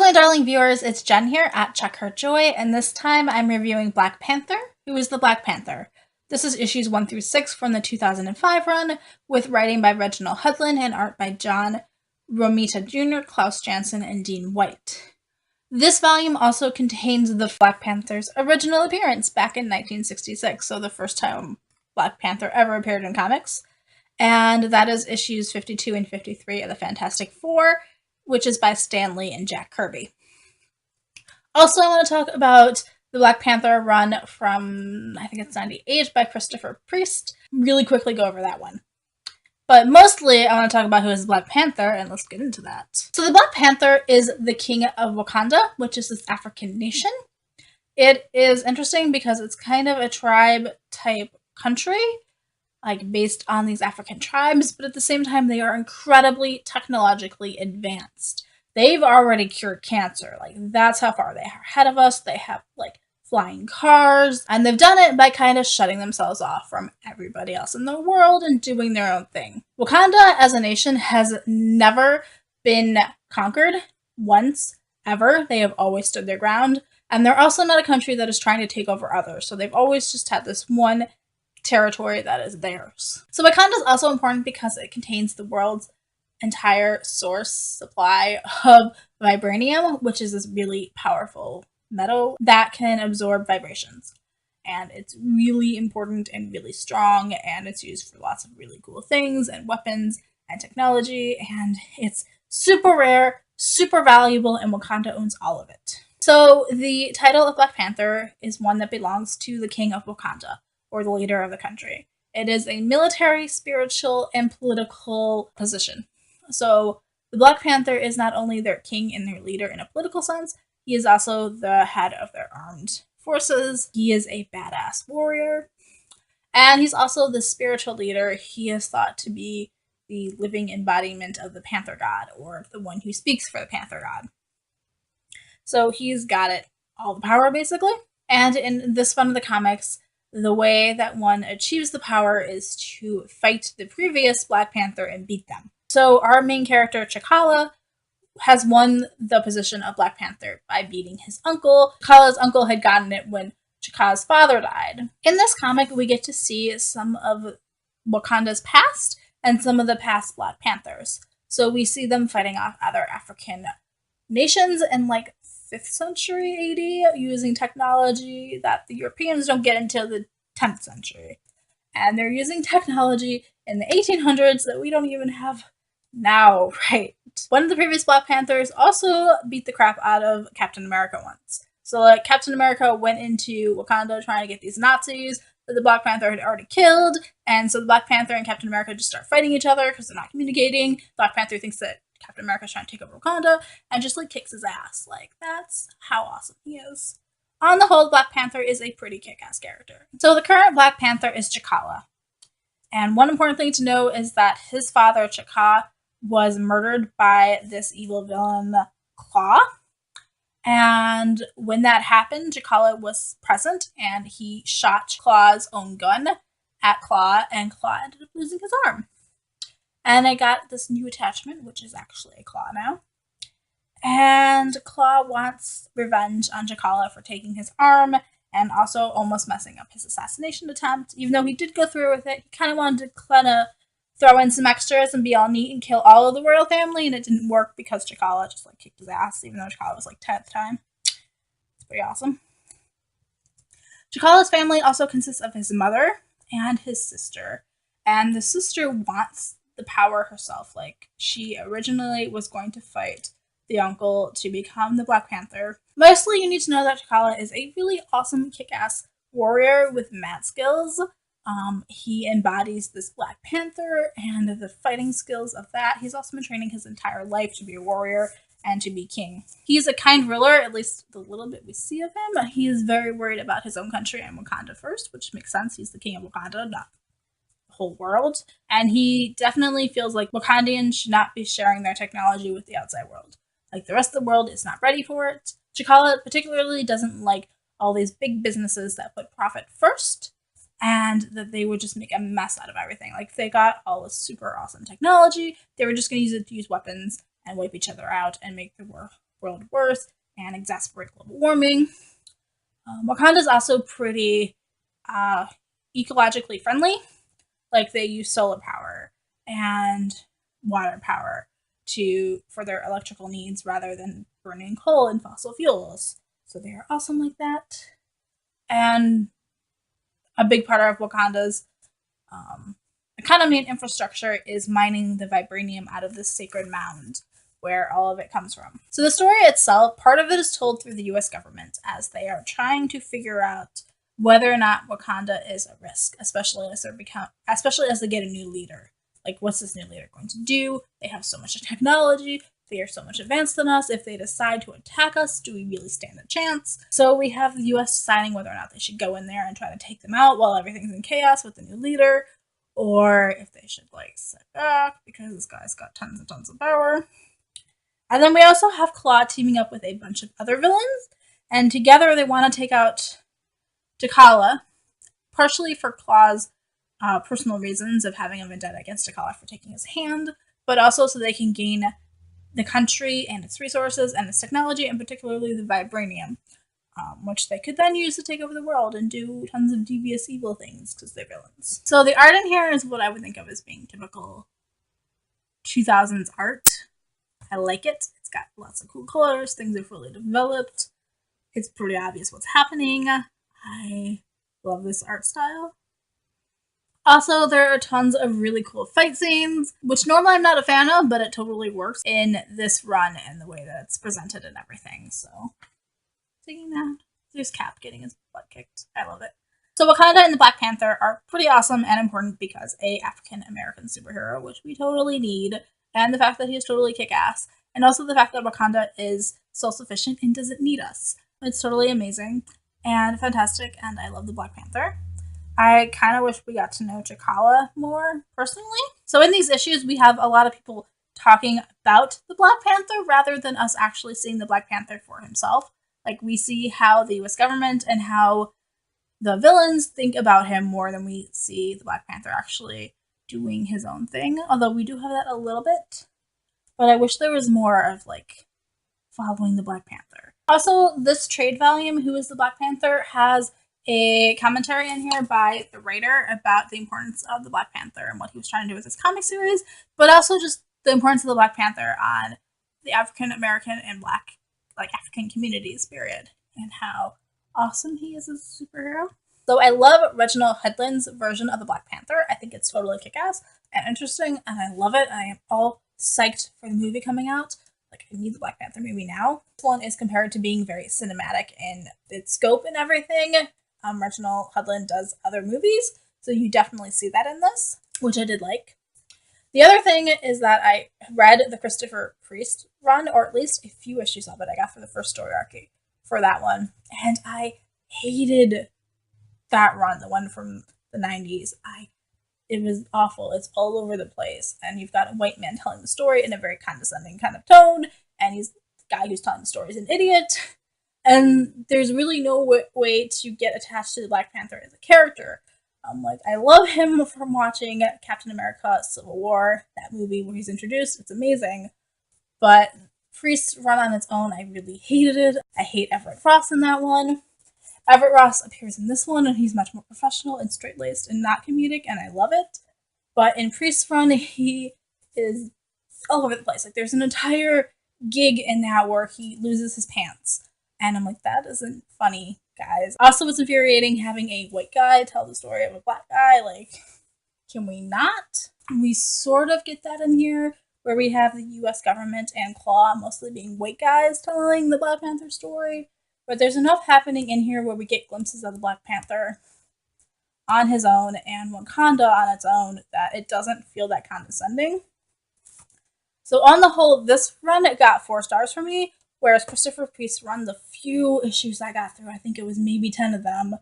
my darling viewers, it's Jen here at Check Her Joy, and this time I'm reviewing Black Panther, Who is the Black Panther? This is issues 1 through 6 from the 2005 run, with writing by Reginald Hudlin and art by John Romita Jr., Klaus, Janson, and Dean White. This volume also contains the Black Panther's original appearance back in 1966, so the first time Black Panther ever appeared in comics, and that is issues 52 and 53 of the Fantastic Four, which is by Stan Lee and Jack Kirby. Also, I want to talk about the Black Panther run from, I think it's 98, by Christopher Priest. Really quickly go over that one. But mostly, I want to talk about who is Black Panther, and let's get into that. So the Black Panther is the king of Wakanda, which is this African nation. It is interesting because it's kind of a tribe-type country, like based on these African tribes, but at the same time, they are incredibly technologically advanced. They've already cured cancer. Like, that's how far they are ahead of us. They have, like, flying cars, and they've done it by kind of shutting themselves off from everybody else in the world and doing their own thing. Wakanda as a nation has never been conquered once, ever. They have always stood their ground, and they're also not a country that is trying to take over others, so they've always just had this one territory that is theirs. So Wakanda is also important because it contains the world's entire source supply of Vibranium, which is this really powerful metal that can absorb vibrations. And it's really important and really strong, and it's used for lots of really cool things and weapons and technology, and it's super rare, super valuable, and Wakanda owns all of it. So the title of Black Panther is one that belongs to the king of Wakanda, or the leader of the country. It is a military, spiritual, and political position. So the Black Panther is not only their king and their leader in a political sense, he is also the head of their armed forces. He is a badass warrior. And he's also the spiritual leader. He is thought to be the living embodiment of the Panther God, or the one who speaks for the Panther God. So he's got it, all the power, basically. And in this one of the comics, the way that one achieves the power is to fight the previous Black Panther and beat them. So our main character, T'Challa, has won the position of Black Panther by beating his uncle. T'Challa's uncle had gotten it when T'Challa's father died. In this comic, we get to see some of Wakanda's past and some of the past Black Panthers. So we see them fighting off other African nations in like 5th century AD using technology that the Europeans don't get until the 10th century. And they're using technology in the 1800s that we don't even have now, right? One of the previous Black Panthers also beat the crap out of Captain America once. So like Captain America went into Wakanda trying to get these Nazis that the Black Panther had already killed, and so the Black Panther and Captain America just start fighting each other because they're not communicating. Black Panther thinks that Captain America's trying to take over Wakanda and just like kicks his ass. Like, that's how awesome he is. On the whole, Black Panther is a pretty kick-ass character. So the current Black Panther is T'Challa. And one important thing to know is that his father, T'Challa, was murdered by this evil villain, Klaw. And when that happened, T'Challa was present, and he shot Klaw's own gun at Klaw, and Klaw ended up losing his arm. And I got this new attachment, which is actually a Klaw now. And Klaw wants revenge on T'Challa for taking his arm and also almost messing up his assassination attempt. Even though he did go through with it, he kind of wanted to throw in some extras and be all neat and kill all of the royal family, and it didn't work because T'Challa just like kicked his ass, even though T'Challa was like 10 at the time. It's pretty awesome. T'Challa's family also consists of his mother and his sister, and the sister wants the power herself. Like, she originally was going to fight the uncle to become the Black Panther. Mostly, you need to know that T'Challa is a really awesome kick-ass warrior with mad skills. He embodies this Black Panther and the fighting skills of that. He's also been training his entire life to be a warrior and to be king. He's a kind ruler, at least the little bit we see of him. He is very worried about his own country and Wakanda first, which makes sense. He's the king of Wakanda, not the whole world. And he definitely feels like Wakandians should not be sharing their technology with the outside world. Like, the rest of the world is not ready for it. T'Challa particularly doesn't like all these big businesses that put profit first, and that they would just make a mess out of everything. Like, they got all this super awesome technology, they were just going to use it to use weapons and wipe each other out and make the world wars and exacerbate global warming. Wakanda is also pretty ecologically friendly. Like, they use solar power and water power for their electrical needs rather than burning coal and fossil fuels. So they are awesome like that. And a big part of Wakanda's economy and infrastructure is mining the Vibranium out of this sacred mound where all of it comes from. So the story itself, part of it is told through the US government as they are trying to figure out whether or not Wakanda is a risk, especially as they get a new leader. Like, what's this new leader going to do? They have so much technology. They are so much advanced than us. If they decide to attack us, do we really stand a chance? So we have the US deciding whether or not they should go in there and try to take them out while everything's in chaos with the new leader, or if they should, like, sit back because this guy's got tons and tons of power. And then we also have Klaw teaming up with a bunch of other villains, and together they want to take out T'Challa, partially for Klaw's personal reasons of having a vendetta against T'Challa for taking his hand, but also so they can gain the country and its resources and its technology, and particularly the Vibranium, which they could then use to take over the world and do tons of devious evil things because they're villains. So the art in here is what I would think of as being typical 2000s art. I like it. It's got lots of cool colors. Things are fully developed. It's pretty obvious what's happening. I love this art style. Also, there are tons of really cool fight scenes, which normally I'm not a fan of, but it totally works in this run and the way that it's presented and everything. So, taking that. There's Cap getting his butt kicked. I love it. So Wakanda and the Black Panther are pretty awesome and important because a African-American superhero, which we totally need, and the fact that he is totally kick-ass, and also the fact that Wakanda is self-sufficient and doesn't need us. It's totally amazing and fantastic, and I love the Black Panther. I kind of wish we got to know T'Challa more personally. So in these issues, we have a lot of people talking about the Black Panther rather than us actually seeing the Black Panther for himself. Like, we see how the US government and how the villains think about him more than we see the Black Panther actually doing his own thing. Although we do have that a little bit. But I wish there was more of, like, following the Black Panther. Also, this trade volume, Who is the Black Panther, has a commentary in here by the writer about the importance of the Black Panther and what he was trying to do with his comic series, but also just the importance of the Black Panther on the African American and Black, like, African communities, period, and how awesome he is as a superhero. So I love Reginald Hudlin's version of the Black Panther. I think it's totally kick-ass and interesting, and I love it. I am all psyched for the movie coming out. Like, I need the Black Panther movie now. This one is compared to being very cinematic in its scope and everything. Reginald Hudlin does other movies, so you definitely see that in this, which I did like. The other thing is that I read the Christopher Priest run, or at least a few issues of it I got for the first story arc for that one, and I hated that run, the one from the 90s. It was awful. It's all over the place, and you've got a white man telling the story in a very condescending kind of tone, and he's the guy who's telling the story is an idiot. And there's really no way to get attached to the Black Panther as a character. Like, I love him from watching Captain America Civil War, that movie where he's introduced. It's amazing. But Priest's run on its own, I really hated it. I hate Everett Ross in that one. Everett Ross appears in this one, and he's much more professional and straight-laced and not comedic, and I love it. But in Priest's run, he is all over the place. Like, there's an entire gig in that where he loses his pants. And I'm like, that isn't funny, guys. Also, it's infuriating having a white guy tell the story of a black guy. Like, can we not? We sort of get that in here, where we have the US government and Klaw mostly being white guys telling the Black Panther story. But there's enough happening in here where we get glimpses of the Black Panther on his own and Wakanda on its own that it doesn't feel that condescending. So on the whole, this run, it got 4 stars for me. Whereas Christopher Priest's run, the few issues I got through, I think it was maybe 10 of them,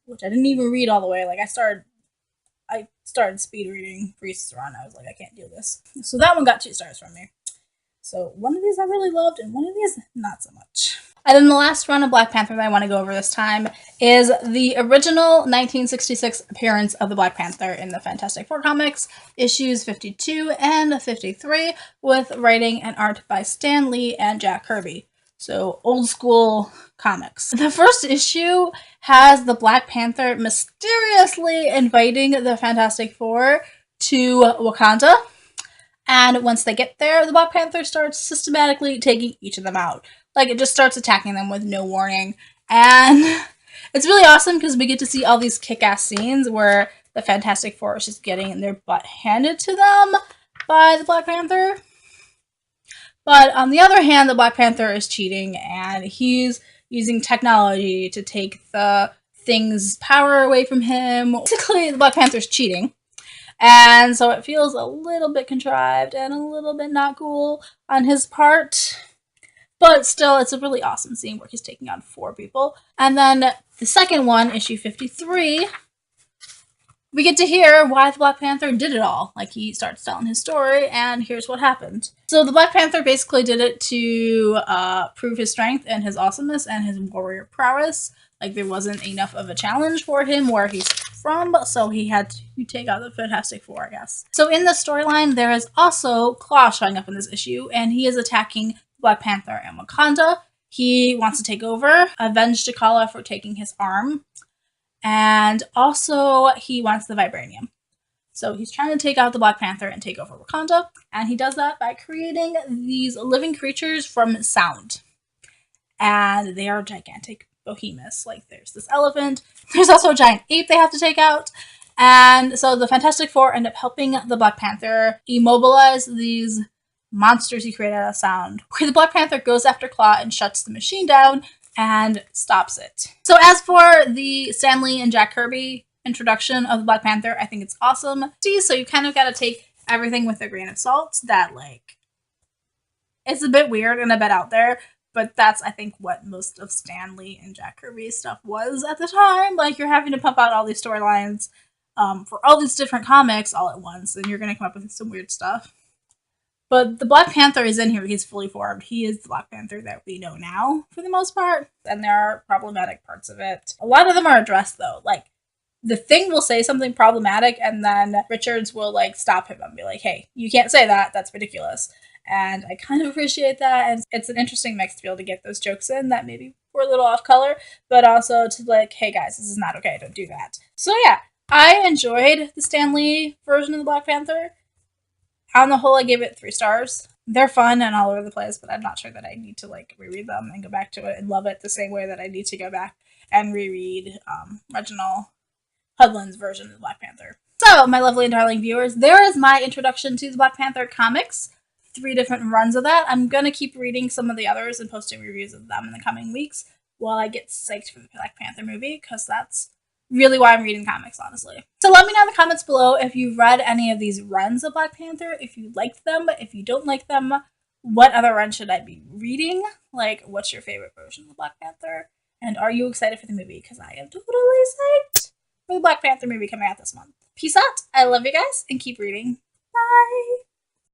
which I didn't even read all the way. Like, I started speed reading Priest's run. I was like, I can't do this. So that one got 2 stars from me. So one of these I really loved, and one of these not so much. And then the last run of Black Panther that I want to go over this time is the original 1966 appearance of the Black Panther in the Fantastic Four comics, issues 52 and 53, with writing and art by Stan Lee and Jack Kirby. So old school comics. The first issue has the Black Panther mysteriously inviting the Fantastic Four to Wakanda. And once they get there, the Black Panther starts systematically taking each of them out. Like, it just starts attacking them with no warning. And it's really awesome because we get to see all these kick-ass scenes where the Fantastic Four is just getting their butt handed to them by the Black Panther. But on the other hand, the Black Panther is cheating, and he's using technology to take the Thing's power away from him. Basically, the Black Panther's cheating. And so it feels a little bit contrived and a little bit not cool on his part. But still, it's a really awesome scene where he's taking on 4 people. And then the second one, issue 53, we get to hear why the Black Panther did it all. Like, he starts telling his story, and here's what happened. So the Black Panther basically did it to prove his strength and his awesomeness and his warrior prowess. Like, there wasn't enough of a challenge for him where he's from, so he had to take out the Fantastic Four, I guess. So in the storyline, there is also Klaw showing up in this issue, and he is attacking Black Panther and Wakanda. He wants to take over, avenge T'Challa for taking his arm, and also he wants the Vibranium. So he's trying to take out the Black Panther and take over Wakanda, and he does that by creating these living creatures from sound. And they are gigantic behemoths. Like, there's this elephant, there's also a giant ape they have to take out, and so the Fantastic Four end up helping the Black Panther immobilize these monsters he created out of sound, where the Black Panther goes after Klaw and shuts the machine down and stops it. So as for the Stan Lee and Jack Kirby introduction of the Black Panther, I think it's awesome. See, so you kind of got to take everything with a grain of salt. That, like, it's a bit weird and a bit out there, but that's, I think, what most of Stan Lee and Jack Kirby's stuff was at the time. Like, you're having to pump out all these storylines for all these different comics all at once, and you're going to come up with some weird stuff. But the Black Panther is in here. He's fully formed. He is the Black Panther that we know now, for the most part. And there are problematic parts of it. A lot of them are addressed, though. Like, the Thing will say something problematic, and then Richards will, like, stop him and be like, hey, you can't say that. That's ridiculous. And I kind of appreciate that. And it's an interesting mix to be able to get those jokes in that maybe were a little off color, but also to, like, hey, guys, this is not okay. Don't do that. So, yeah, I enjoyed the Stan Lee version of the Black Panther. On the whole, I gave it 3 stars. They're fun and all over the place, but I'm not sure that I need to, like, reread them and go back to it and love it the same way that I need to go back and reread Reginald Hudlin's version of the Black Panther. So, my lovely and darling viewers, there is my introduction to the Black Panther comics. 3 different runs of that. I'm going to keep reading some of the others and posting reviews of them in the coming weeks while I get psyched for the Black Panther movie, because that's really why I'm reading comics, honestly. So let me know in the comments below if you've read any of these runs of Black Panther, if you liked them, if you don't like them, what other run should I be reading? Like, what's your favorite version of Black Panther? And are you excited for the movie? Because I am totally psyched for the Black Panther movie coming out this month. Peace out. I love you guys, and keep reading. Bye.